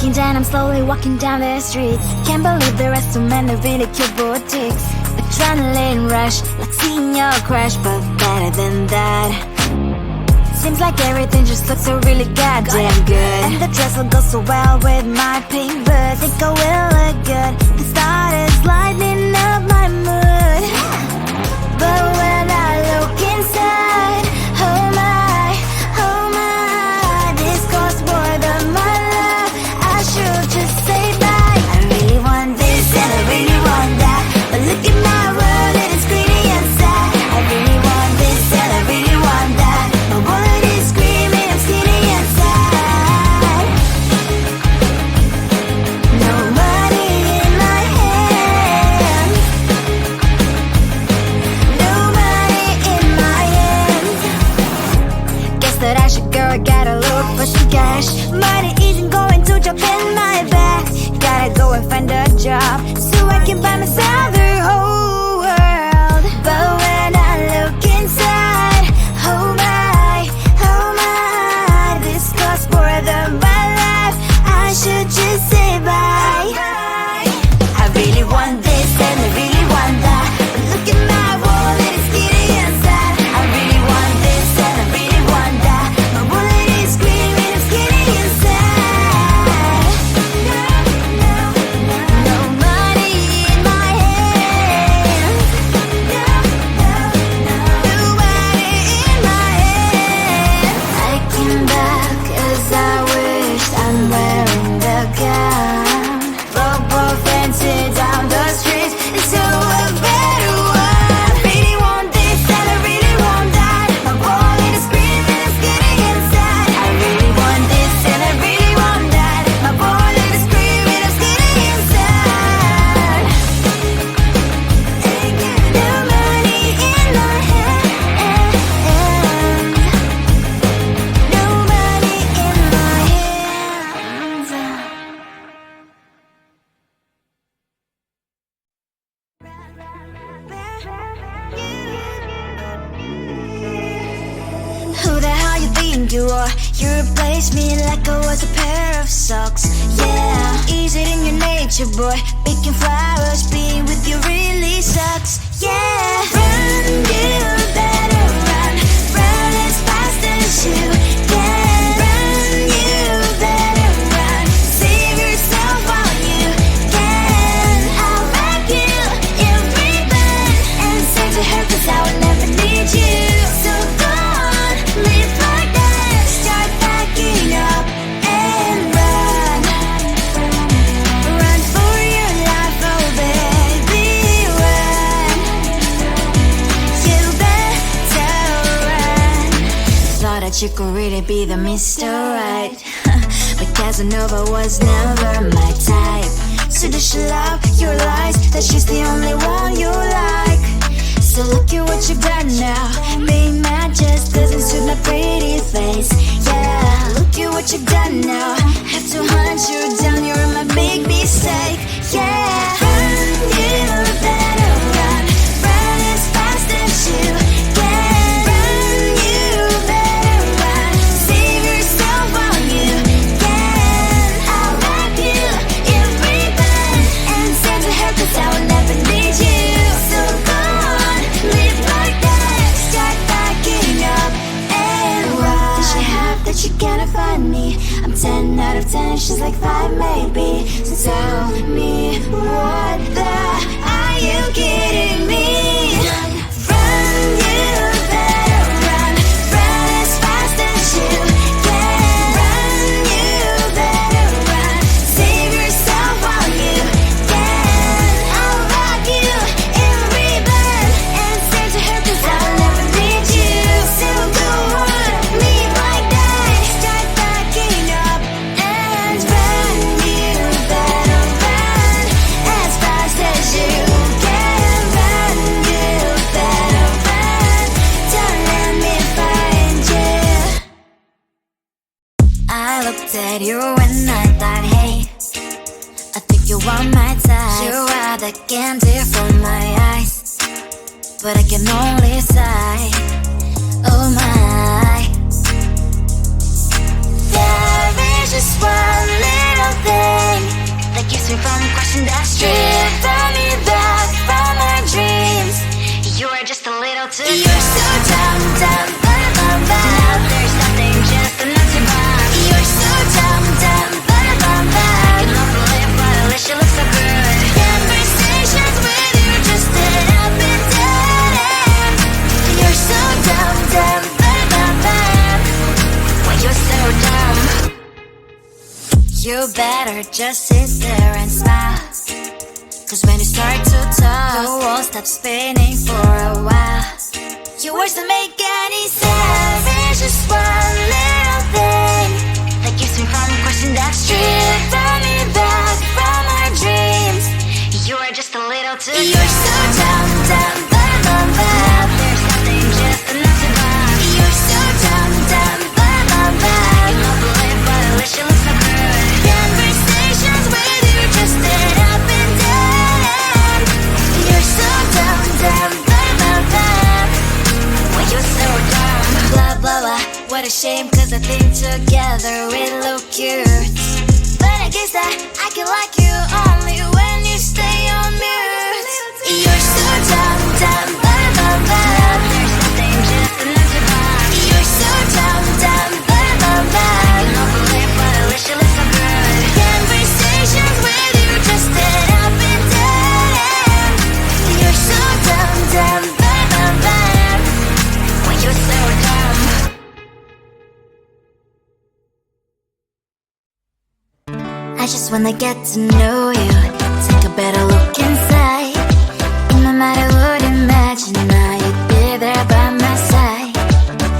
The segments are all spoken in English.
breaking down, I'm slowly walking down the streets. Can't believe there are so many really cute boutiques. Adrenaline rush, like seeing your crush, but better than that. Seems like everything just looks so really goddamn good. And the dress will go so well with my pink boots. Think I will look good. The start is lighting up my mood. But when I look inside, oh my, this costs more than my love. I should just say bye. I really want this and I really want that, but look at my world and it's greedy and sad. I really want this and I really want that. My wallet is screaming, I'm skinny and sad. No money in my hand. No money in my hand. Guess that I should go, I gotta look for some cash. Money isn't going to jump in my bag. Gotta go and find a job so I can buy myself the whole world. But when I look inside, oh my, this costs more than my life. I should just say bye. I really want this and I really want that, but look at my wallet, it's skinny and sad. I really want this and I really want that. My wallet is screaming, I'm skinny and sad. No money in my hand. No money in my hand. I came back as I wished. I'm wearing the gown. Robo fancy down the streets into a better one. Really want this and I really want that. My wallet is screaming, I'm skinny inside. I really want this and I really want that. My wallet is screaming, I'm skinny inside. No money in my hand. No money in my hands. Who the hell you think you are? You replaced me like I was a pair of socks. Yeah, is it in your nature, boy? Picking flowers, being with you really sucks. Yeah, run, you better run. Run as fast as you can. Run, you better run. Save yourself while you can. I'll wrap you in ribbon and send to her, 'cause I will never need you. So go on, live like that. Start packing up and run. Run for your life, oh baby, run. You better run. Thought that you could really be the Mr. Right, but Casanova was never my type. So does she love your lies, that she's the only one you like? So look at what you've done now. Being mad just doesn't suit my pretty face. Yeah, look at what you've done now. Have to hunt you down, you're my big mistake. Yeah, run, you better run. Run as fast as you can. Run, you better run. Save yourself while you can. I'll wrap you in ribbon and send to her, 'cause I will never need you. So go on, live like that. Start packing up and run. What does she have that you cannot find me? I'm 10 out of 10, she's like 5 maybe. So tell me, what the, are you kidding me? Run, you better run. Run as fast as you can. Run, you better run. Save yourself while you can. I'll wrap you in ribbon and send to her, 'cause I'll never need you. So go on, live like that. Start packing up and run. You better run as fast as you can. Run, you better run. Don't let me find you. I looked at you and I thought, hey, I think you want my time. You are the candy from my eyes, but I can only sigh. Oh my, there is just one little thing dumb, ba-da-bum, bum. There's nothing just enough to bomb. You're so dumb, dumb, ba-da-bum, bum. You love to live, but at least you look so good. Conversations with you just end up in dead end. You're so dumb, dumb, ba-da-bum, bum. Why you're so dumb? You better just sit there and smile, 'cause when you start to talk, the world stops spinning for a while. Your words don't make any sense. There's just one little thing that keeps me from crossing that street. Turn me back from our dreams. You are just a little too dumb. You're so dumb, dumb, ba-da-bum, bum. There's nothing just enough to bomb. You're so dumb, dumb, ba-da-bum, bum. You love to live, but at least you look so good. Conversations with you just end up in dead end. You're so dumb, dumb, ba-da-bum, bum. Why you're so dumb? Blah, blah, blah. What a shame, 'cause I think together we look cute. But I guess that I can like you only when you stay on mute. You're so dumb, dumb, ba-da-bum, bum. There's nothing just enough to bomb. You're so dumb, dumb, ba-da-bum, bum. You love to live, but at least you look so good. Conversations with you just end up in dead end. You're so dumb, dumb, ba-da-bum, bum. Why you're so dumb? I just wanna get to know you, take a better look inside. And no matter what, imagine now you'd be there by my side.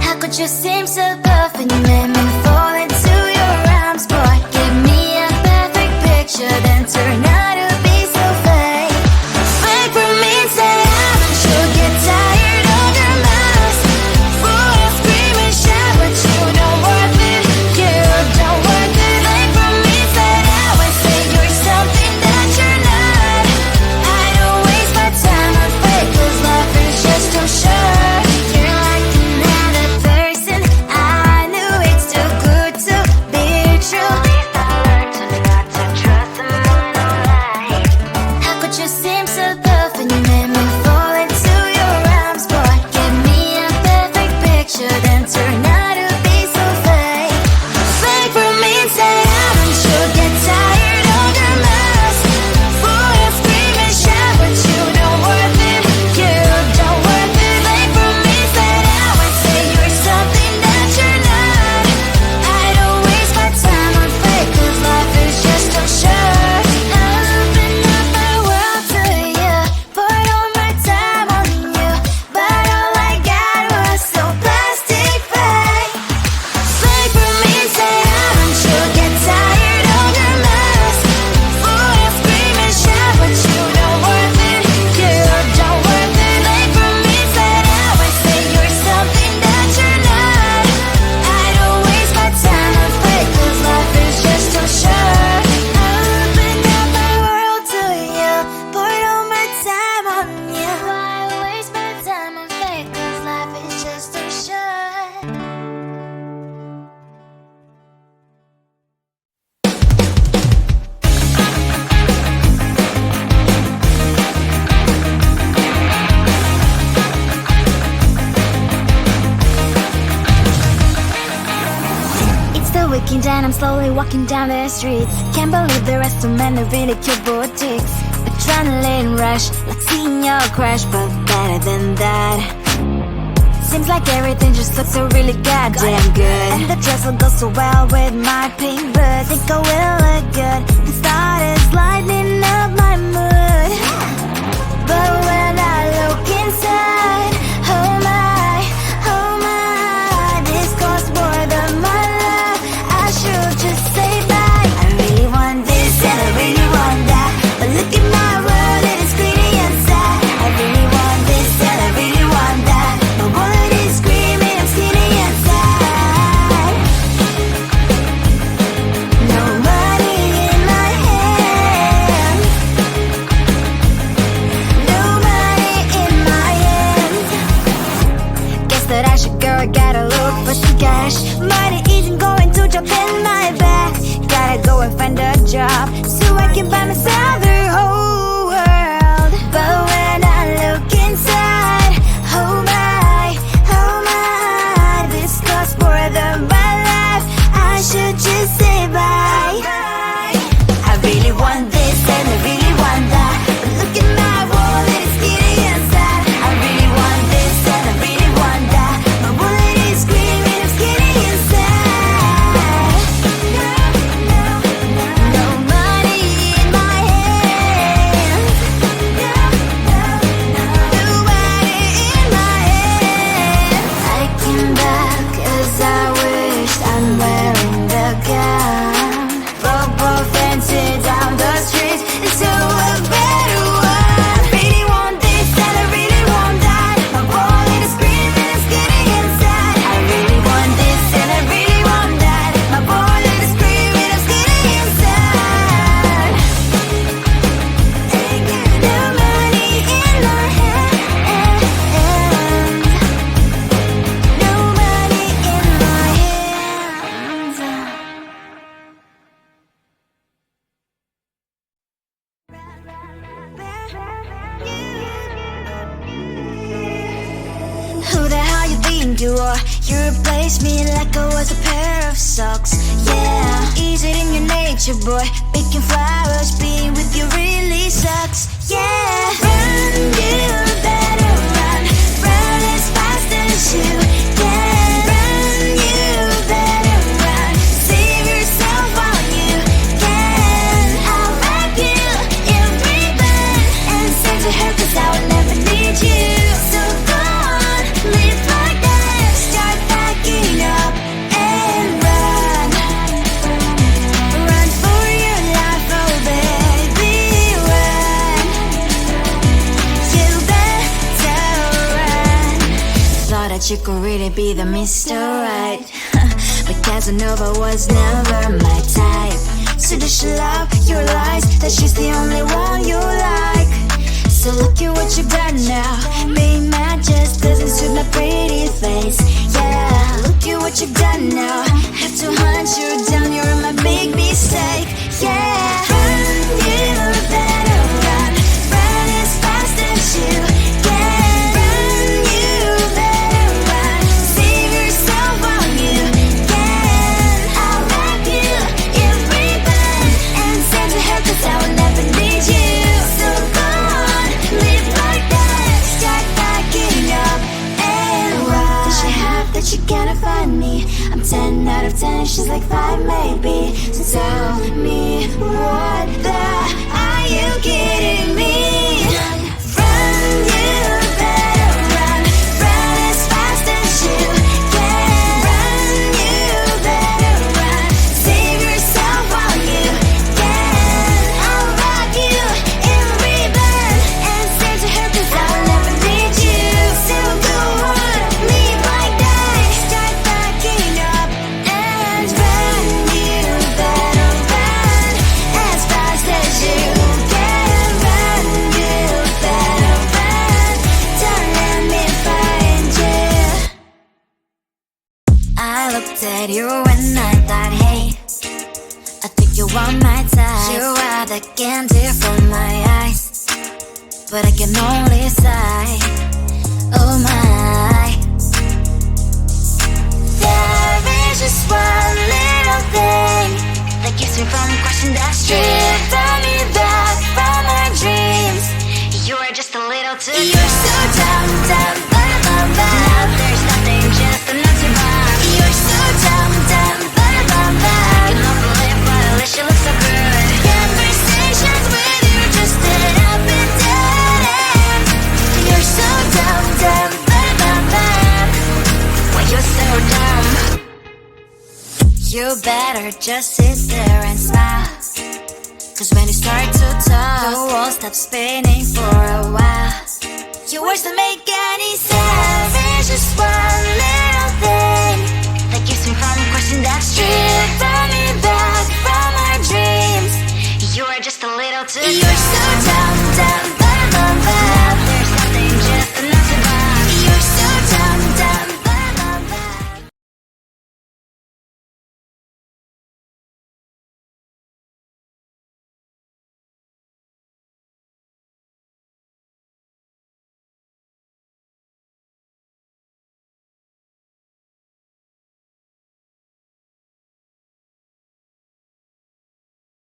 How could you seem so perfect? You made me fall into your arms, boy. Give me a perfect picture, then turn out to be so fake. Fake for me, say I'm sure get tired of your mess. Full of scream and shout, but you don't worth it. You don't worth it. Fake for me, say I would say you're something that you're not. I don't waste my time on fake, 'cause life is just too short. You're like another person. I knew it's too good to be true. I learned to not to trust someone online. How could you seem so perfect? You made me fall into your arms, boy. Give me a perfect picture, then turn out to be so fake. Fake for me, say I'm sure get tired of your mess. Full of scream and shout, but you don't worth it. You don't worth it. Fake for me, say I would say you're something that you're not. I don't waste my time on fake, 'cause life is just too short. I open up my world to you, poured all my time on you, but all I got was so plastic fake. Fake for me, say I'm sure get tired of your mess. Full of scream and shout, but you don't worth it. You don't worth it. Fake for me, say I would say you're something that you're not. I don't waste my time on fake, 'cause life is just too short. I opened up my world to you, poured all my time on you. Why waste my time on fake, 'cause life is just too short. It's the weekend and I'm slowly walking down the streets. Can't believe there are so many really cute boutiques. Adrenaline rush, like seeing your crush, but better than that. Seems like everything just looks so really goddamn good. And the dress will go so well with my pink boots. Think I will look good. The start is lighting up my mood. But when I look inside, oh my, this costs more than my love. I should just say bye. I really want this and I really want that, but look at my world, it is pretty inside. I really want this and I really want that, my wallet is screaming, I'm skinny inside. No money in my hand, no money in my hand. Guess that I should go, I gotta look for some cash. Money isn't going to drop in my bag. Gotta go and find a job so I can buy myself the whole world. But when I look inside, oh my, you are. You replaced me like I was a pair of socks. Yeah, is it in your nature, boy? Picking flowers, being with you really sucks. Yeah, run, you better run. Run as fast as you can. Run, you better run. Save yourself while you can. I'll wrap you in ribbon and send to her, 'cause I will never need you. So go on, live like that. Start packing up and run. Run for your life, oh baby, run. You better run. Thought that you could really be the Mr. Right, but Casanova was never my type. So does she love your lies, that she's the only one you like? So look at what you've done now. Being mad just doesn't suit my pretty face. Yeah, look at what you've done now. Have to hunt you down, you're my big mistake. Yeah, run, you better run. Run as fast as you can. Run, you better run. Save yourself while you can. I'll wrap you in ribbon and send to her, 'cause I will never need you. So go on, live like that. Start packing up and run. Does she have that you cannot find me? I'm 10 out of 10, she's like 5 maybe. So tell me, what the are you kidding me? Run, you better run. Run as fast as you can. Run, you better run. Save yourself while you can. I'll wrap you in ribbon and send to her, 'cause I will never need you. So go on, live like that. Start packing up and run. You better run as fast as you can. Run, you better run. Don't let me find you. I looked at you and I thought, hey, I think you want my type. You are the candy from my eyes, but I can only sigh. Oh my, there is just one little thing that keeps me from crossing that street. Stripping me back from my dreams. You are just a little too good. You're so dumb, dumb, bum. Now there's nothing, just a nut to bomb. You're so dumb, dumb, bum. You love the lip, but at least you look so good. Conversations with you just end up in dead end. You're so dumb, dumb, bum. Why you're so dumb? You better just sit there and smile, 'cause when you start to talk, the world stops spinning for a while. Your words don't make any sense. There's just one little thing that keeps me from crossing that street. Stripping me back from our dreams. You are just a little too good. You're so dumb, dumb.